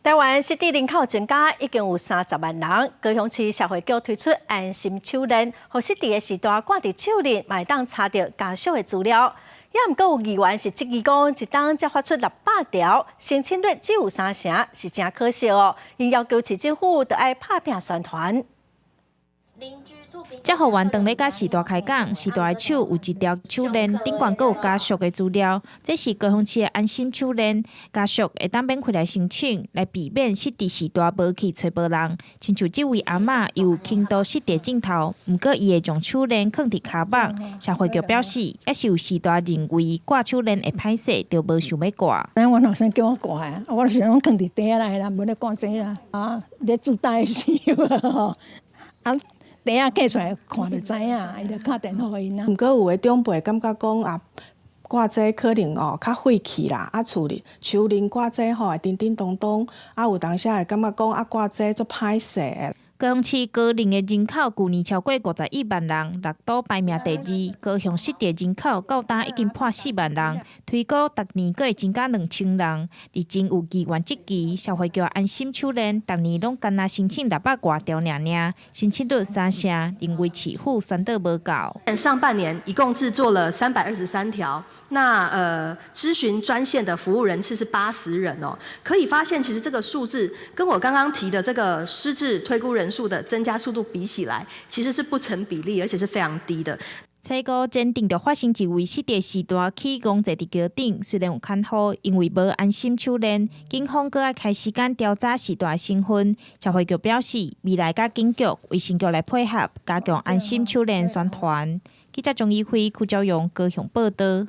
台湾失智人口增加已经有30万人，高雄市社会局推出安心手链，让失智的时代挂伫手链，嘛会当查到家属的资料。也毋过有议员是质疑讲，一档才发出600条，申请率只有3成，是真可惜哦。因要求市政府得爱拍拼宣传。接互员当咧甲时代开讲，时代的手有一条手链，顶悬阁有家属的资料。这是高雄市的安心手链，家属会当免开来申请，来避免失智时代无去找无人。亲像这位阿嬷，伊有轻度失智镜头，毋过伊会将手链放伫骹绑。社会局表示，也是有时代认为挂手链会歹势，就无想要挂。我老先叫我挂啊，我是讲放伫底下来啦，无咧挂这啦。啊，咧自带时吼，啊。底下寄出来看就知影，伊就打电话给因啊。毋过有诶长辈感觉讲啊，挂这可能较费气啦，厝里手链挂这会叮叮咚咚，有当时会感觉讲挂这足歹势诶。高雄市高龄的人口去年超过51万人，6都排名第2。高雄失智人口到今已经破4万人，推估逐年阁会增加2000人。而前有议员质疑，社会局安心手链，逐年拢干那申请600多条尔，申请率3成，认为市府宣导无够。上半年一共制作了323条，那咨询专线的服务人次是80人哦。可以发现，其实这个数字跟我刚刚提的这个失智推估人数的增加速度比起来，其实是不成比例，而且是非常低的。采购鉴定就发生一位失智时代起公坐伫桥顶，虽然有看好，因为无安心手链，警方阁要开时间调查时代的身份。社会局表示，未来甲警局、卫生局来配合，加强安心手链宣传。记者钟义辉、邱昭勇高雄报道。